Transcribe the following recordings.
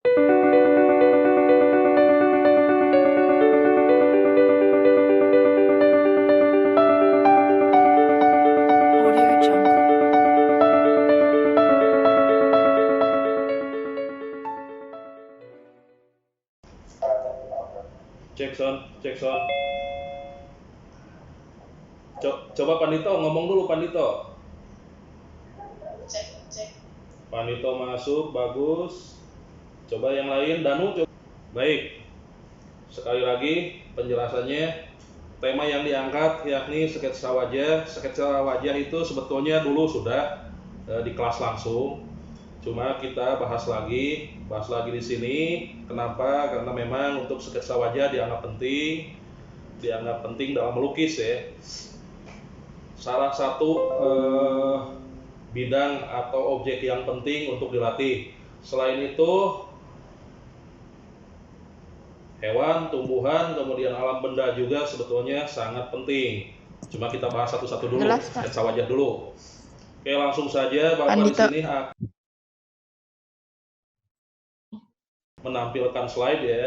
Audio Jungle. Cek sound, cek sound. Coba Pandito ngomong dulu Pandito. Cek. Pandito masuk, bagus. Coba yang lain, Danu coba. Baik. Sekali lagi penjelasannya, tema yang diangkat yakni sketsa wajah. Sketsa wajah itu sebetulnya dulu sudah di kelas langsung. Cuma kita bahas lagi di sini. Kenapa? Karena memang untuk sketsa wajah dianggap penting dalam melukis ya. Salah satu bidang atau objek yang penting untuk dilatih. Selain itu, hewan, tumbuhan, kemudian alam benda juga sebetulnya sangat penting. Cuma kita bahas satu-satu dulu, Jelas, Pak. sketsa wajah dulu. Oke, langsung saja Bapak di Pandito. sini akan menampilkan slide ya.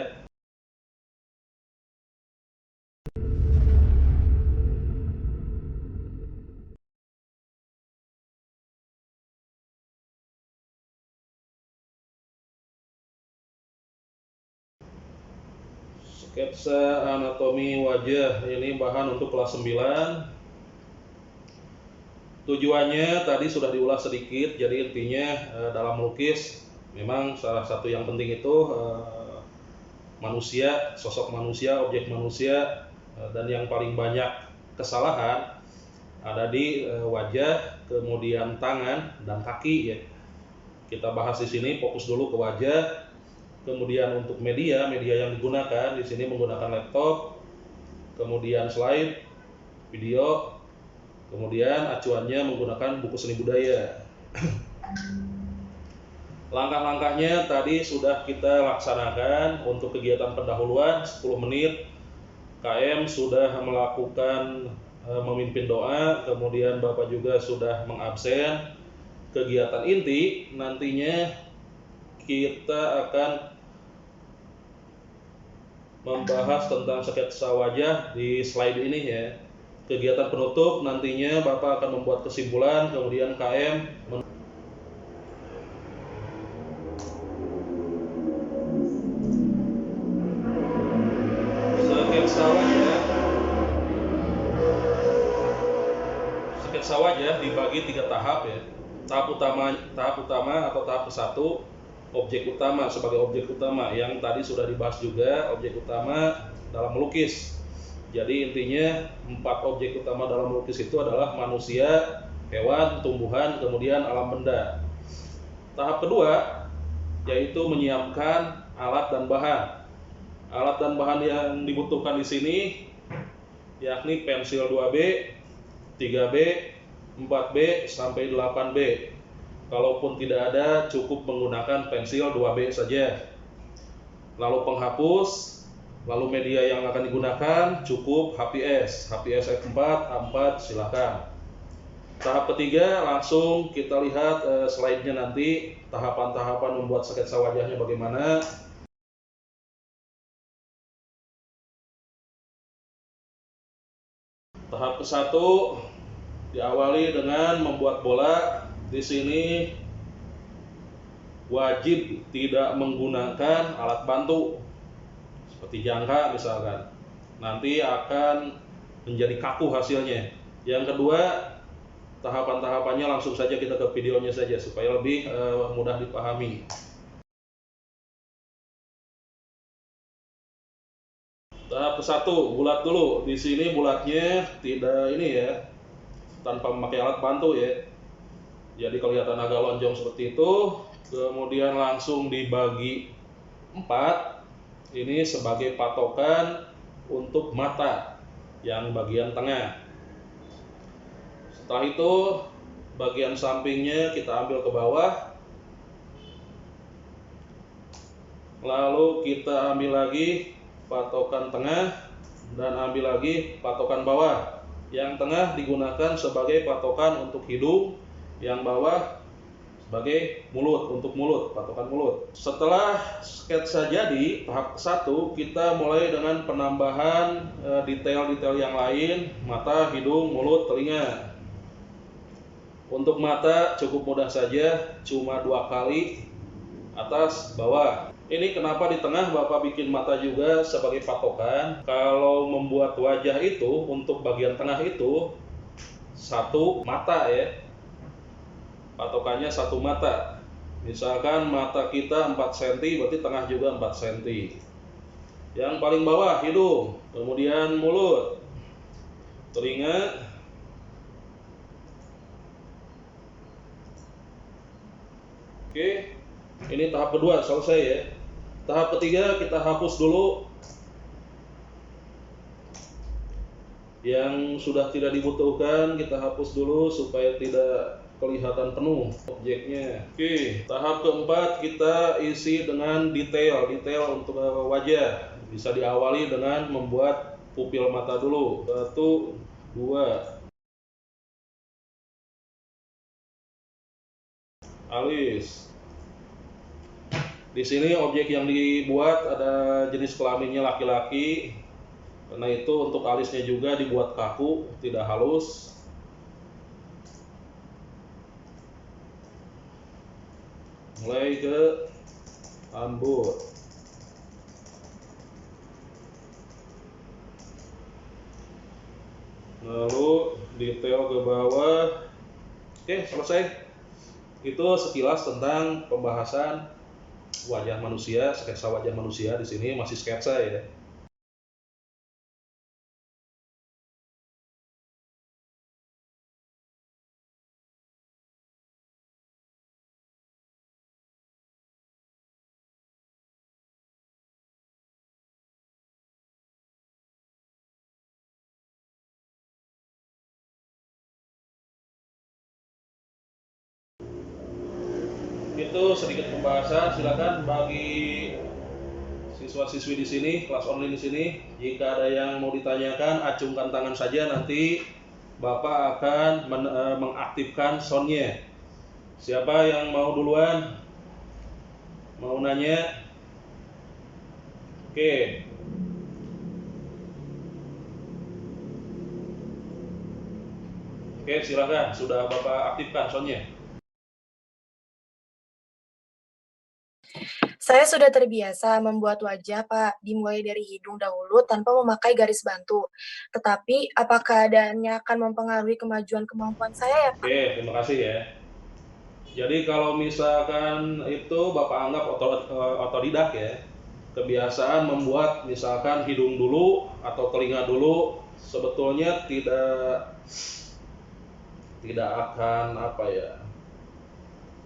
Sketsa anatomi wajah, ini bahan untuk kelas 9. Tujuannya tadi sudah diulas sedikit, jadi intinya dalam melukis memang salah satu yang penting itu manusia, sosok manusia, objek manusia, dan yang paling banyak kesalahan ada di wajah, kemudian tangan dan kaki ya. Kita bahas di sini, fokus dulu ke wajah. Kemudian untuk media yang digunakan di sini menggunakan laptop, kemudian slide, video, kemudian acuannya menggunakan buku seni budaya. Langkah-langkahnya tadi sudah kita laksanakan. Untuk kegiatan pendahuluan 10 menit, KM sudah melakukan memimpin doa, kemudian Bapak juga sudah mengabsen. Kegiatan inti nantinya kita akan membahas tentang sketsa wajah di slide ini ya. Kegiatan penutup nantinya Bapak akan membuat kesimpulan, kemudian KM sketsa wajah dibagi 3 tahap ya. Tahap utama atau tahap ke-1, objek utama sebagai objek utama yang tadi sudah dibahas juga, objek utama dalam melukis. Jadi intinya 4 objek utama dalam melukis itu adalah manusia, hewan, tumbuhan, kemudian alam benda. Tahap kedua yaitu menyiapkan alat dan bahan. Alat dan bahan yang dibutuhkan di sini yakni pensil 2B, 3B, 4B sampai 8B. Kalaupun tidak ada, cukup menggunakan pensil 2B saja. Lalu penghapus, lalu media yang akan digunakan cukup HPS F4, A4 silakan. Tahap ketiga langsung kita lihat slide-nya nanti, tahapan-tahapan membuat sketsa wajahnya bagaimana. Tahap ke-1 diawali dengan membuat bola. Di sini wajib tidak menggunakan alat bantu seperti jangka misalkan, nanti akan menjadi kaku hasilnya. Yang kedua, tahapan-tahapannya langsung saja kita ke videonya saja supaya lebih mudah dipahami. Tahap ke-1 bulat dulu. Di sini bulatnya tidak ini ya, tanpa memakai alat bantu ya. Jadi kelihatan agak lonjong seperti itu. Kemudian langsung dibagi 4. Ini sebagai patokan untuk mata yang bagian tengah. Setelah itu bagian sampingnya kita ambil ke bawah. Lalu kita ambil lagi patokan tengah dan ambil lagi patokan bawah. Yang tengah digunakan sebagai patokan untuk hidung, yang bawah sebagai mulut, untuk mulut, patokan mulut. Setelah sketsa jadi, tahap ke-1 kita mulai dengan penambahan detail-detail yang lain, mata, hidung, mulut, telinga. Untuk mata cukup mudah saja, cuma 2 kali, atas, bawah. Ini kenapa di tengah Bapak bikin mata juga sebagai patokan. Kalau membuat wajah itu, untuk bagian tengah itu, 1 mata ya, patokannya 1 mata. Misalkan mata kita 4 cm, berarti tengah juga 4 cm. Yang paling bawah hidung, kemudian mulut, telinga, oke. Ini tahap kedua selesai ya. Tahap ketiga kita hapus dulu yang sudah tidak dibutuhkan, kita hapus dulu supaya tidak kelihatan penuh objeknya. Oke, tahap keempat kita isi dengan detail untuk wajah. Bisa diawali dengan membuat pupil mata dulu. 1, 2, alis. Di sini objek yang dibuat ada jenis kelaminnya laki-laki. Karena itu untuk alisnya juga dibuat kaku, tidak halus. Mulai ke rambut. Lalu detail ke bawah. Oke, selesai. Itu sekilas tentang pembahasan wajah manusia, sketsa wajah manusia. Di sini masih sketsa ya. Itu sedikit pembahasan. Silakan bagi siswa-siswi di sini, kelas online di sini, jika ada yang mau ditanyakan, acungkan tangan saja, nanti Bapak akan mengaktifkan soundnya. Siapa yang mau duluan? Mau nanya? Oke. Oke, silakan. Sudah Bapak aktifkan soundnya. Saya sudah terbiasa membuat wajah, Pak, dimulai dari hidung dahulu tanpa memakai garis bantu. Tetapi, apakah keadaannya akan mempengaruhi kemajuan kemampuan saya ya, Pak? Oke, terima kasih ya. Jadi kalau misalkan itu Bapak anggap otodidak ya, kebiasaan membuat misalkan hidung dulu atau telinga dulu, sebetulnya tidak akan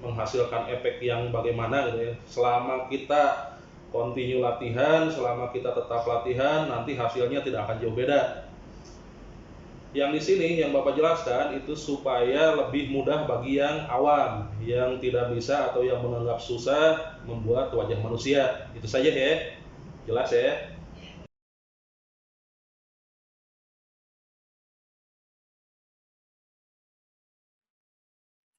menghasilkan efek yang bagaimana gitu ya. Selama kita continue latihan, selama kita tetap latihan, nanti hasilnya tidak akan jauh beda. Yang di sini yang Bapak jelaskan itu supaya lebih mudah bagi yang awam, yang tidak bisa atau yang menganggap susah membuat wajah manusia. Itu saja ya. Jelas ya?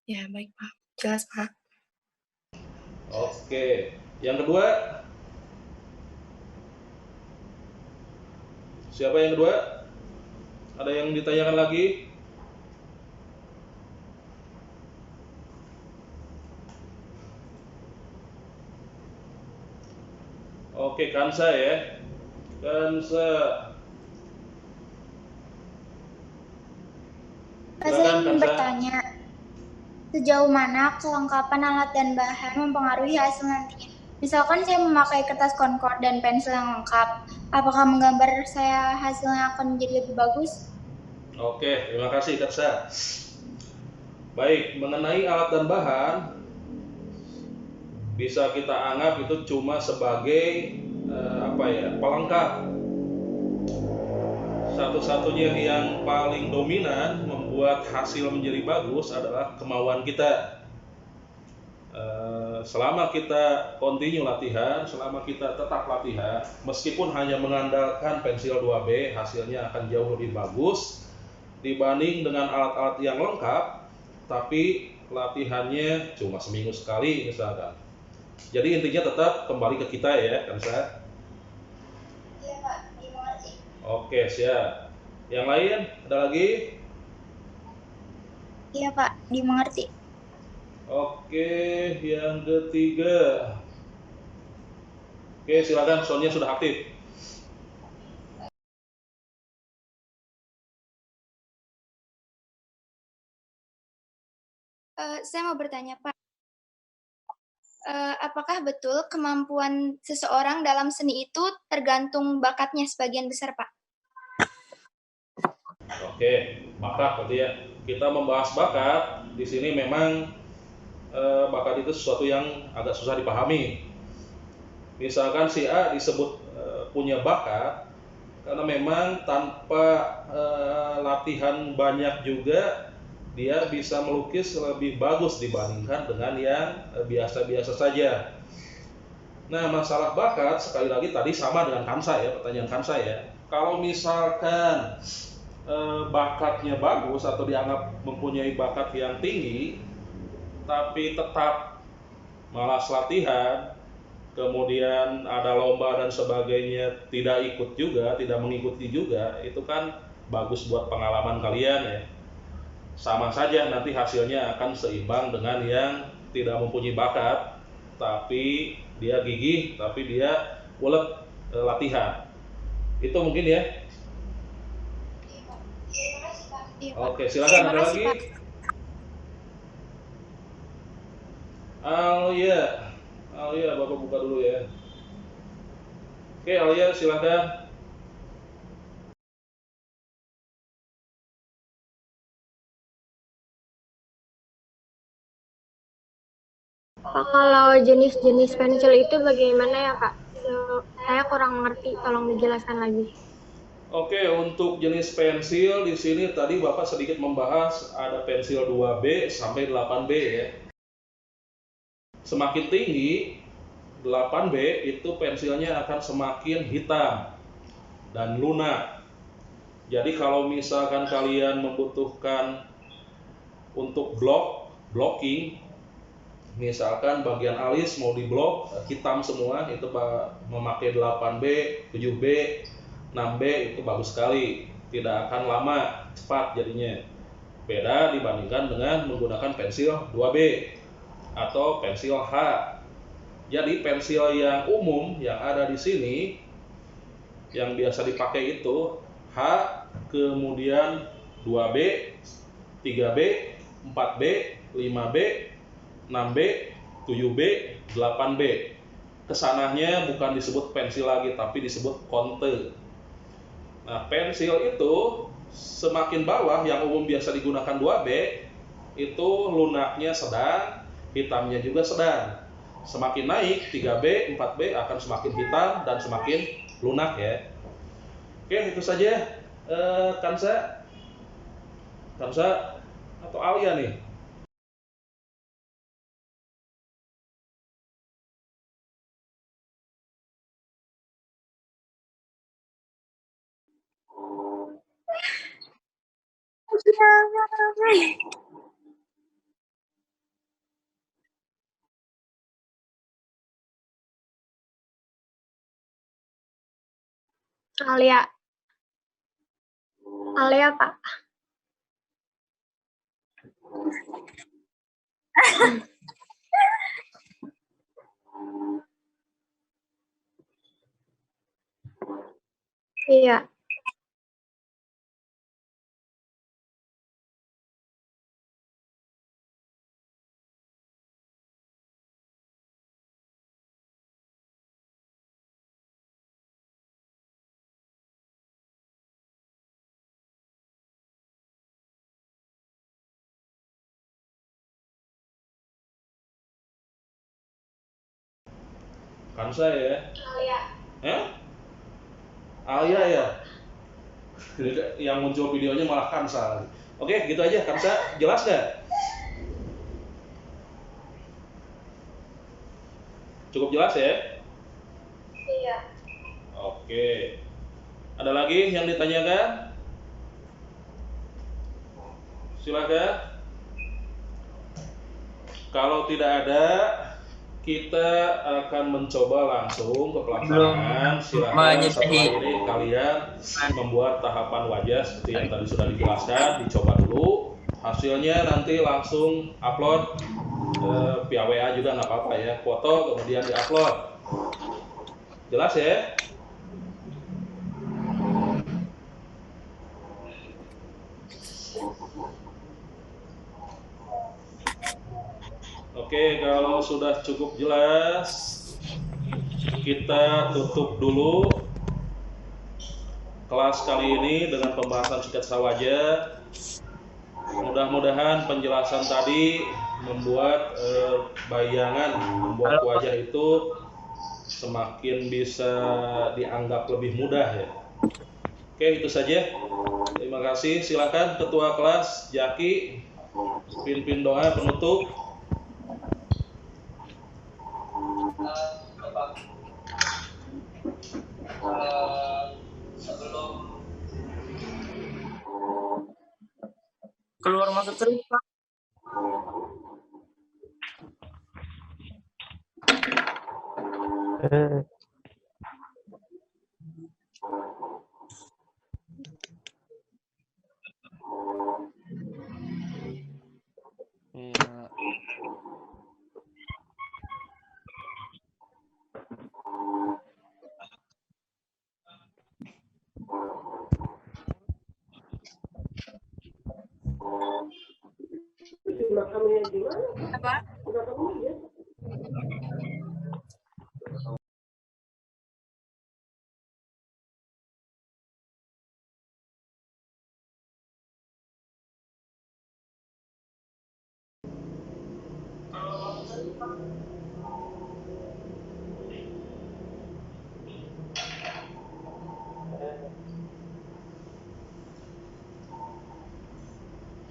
Ya, baik, Pak. Jelas, Pak. Oke. Yang kedua? Siapa yang kedua? Ada yang ditanyakan lagi? Oke, Kansa ya. Kansa. Saya ingin bertanya, sejauh mana kelengkapan alat dan bahan mempengaruhi hasil nantinya? Misalkan saya memakai kertas Concord dan pensil yang lengkap, apakah menggambar saya hasilnya akan menjadi lebih bagus? Oke, terima kasih Kansa. Baik, mengenai alat dan bahan, bisa kita anggap itu cuma sebagai pelengkap. Satu-satunya yang paling dominan membuat hasil menjadi bagus adalah kemauan kita. Selama kita continue latihan, selama kita tetap latihan, meskipun hanya mengandalkan pensil 2B, hasilnya akan jauh lebih bagus dibanding dengan alat-alat yang lengkap tapi latihannya cuma seminggu sekali misalkan. Jadi intinya tetap kembali ke kita ya, Kansa. Iya Pak, dimengerti. Oke, siap. Yang lain ada lagi? Iya Pak, dimengerti. Oke, yang ketiga. Oke, silakan, soundnya sudah aktif. Saya mau bertanya Pak, apakah betul kemampuan seseorang dalam seni itu tergantung bakatnya sebagian besar Pak? Oke, bakat berarti ya. Kita membahas bakat di sini memang bakat itu sesuatu yang agak susah dipahami. Misalkan si A disebut punya bakat karena memang tanpa latihan banyak juga dia bisa melukis lebih bagus dibandingkan dengan yang biasa-biasa saja. Nah, masalah bakat sekali lagi tadi sama dengan Kansa ya, pertanyaan Kansa ya. Kalau misalkan bakatnya bagus atau dianggap mempunyai bakat yang tinggi, tapi tetap malas latihan, kemudian ada lomba dan sebagainya tidak ikut juga, tidak mengikuti juga, itu kan bagus buat pengalaman kalian ya. Sama saja nanti hasilnya akan seimbang dengan yang tidak mempunyai bakat, tapi dia gigih, tapi dia ulet latihan. Itu mungkin ya. Terima kasih Pak. Oke, silakan ada lagi. Alia, Alia, Bapak buka dulu ya. Oke, Alia silakan. Kalau jenis-jenis pensil itu bagaimana ya Kak? Saya kurang mengerti, tolong dijelaskan lagi. Oke, untuk jenis pensil di sini tadi Bapak sedikit membahas ada pensil 2B sampai 8B ya. Semakin tinggi 8B itu pensilnya akan semakin hitam dan lunak. Jadi kalau misalkan kalian membutuhkan untuk blocking, misalkan bagian alis mau diblok hitam semua, itu memakai 8B, 7B, 6B itu bagus sekali, tidak akan lama, cepat jadinya. Beda dibandingkan dengan menggunakan pensil 2B atau pensil H. Jadi pensil yang umum yang ada di sini yang biasa dipakai itu H, kemudian 2B, 3B, 4B, 5B, 6B, 7B, 8B. Kesananya bukan disebut pensil lagi, tapi disebut konte. Nah, pensil itu semakin bawah yang umum biasa digunakan 2B, itu lunaknya sedang, hitamnya juga sedang. Semakin naik 3B, 4B akan semakin hitam dan semakin lunak ya. Oke, itu saja. Kansa atau Alia nih? Alia, Alia Pak. Iya. Kansa ya? Alia. Alia ya? Yang muncul videonya malah Kansa. Oke, gitu aja. Kansa, jelas nggak? Cukup jelas ya? Iya. Oke. Ada lagi yang ditanyakan? Silakan. Kalau tidak ada, kita akan mencoba langsung ke pelaksanaan. Silakan setelah ini kalian membuat tahapan wajah seperti yang tadi sudah dijelaskan, dicoba dulu. Hasilnya nanti langsung upload via WA juga nggak apa-apa ya, foto kemudian diupload. Jelas ya? Oke, kalau sudah cukup jelas, kita tutup dulu kelas kali ini dengan pembahasan sketsa wajah. Mudah-mudahan penjelasan tadi membuat bayangan, membuat wajah itu semakin bisa dianggap lebih mudah ya. Oke, itu saja. Terima kasih. Silakan Ketua Kelas Jaki, pimpin doa penutup. Keluar masuk terus, Pak. Apa?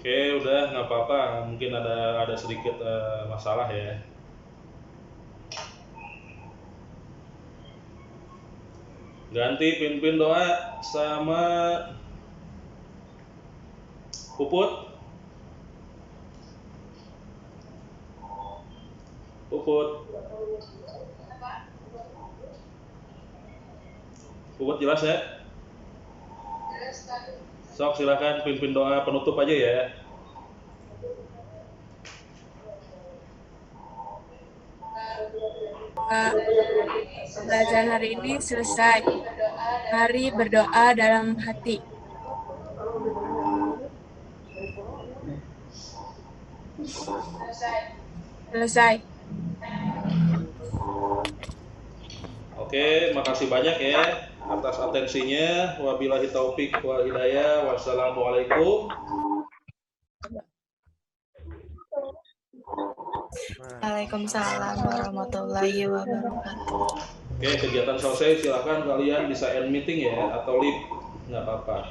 Oke, udah nggak apa-apa. Mungkin ada sedikit masalah ya. Ganti pimpin doa sama Puput. Puput. Puput jelas ya? Sok silakan pimpin doa penutup aja ya. Pembelajaran hari ini selesai. Mari berdoa dalam hati. Selesai. Oke, makasih banyak ya atas atensinya. Wabillahi taufik wal hidayah. Wassalamualaikum. Waalaikumsalam warahmatullahi wabarakatuh. Oke, kegiatan selesai. Silakan kalian bisa end meeting ya atau leave, nggak apa-apa.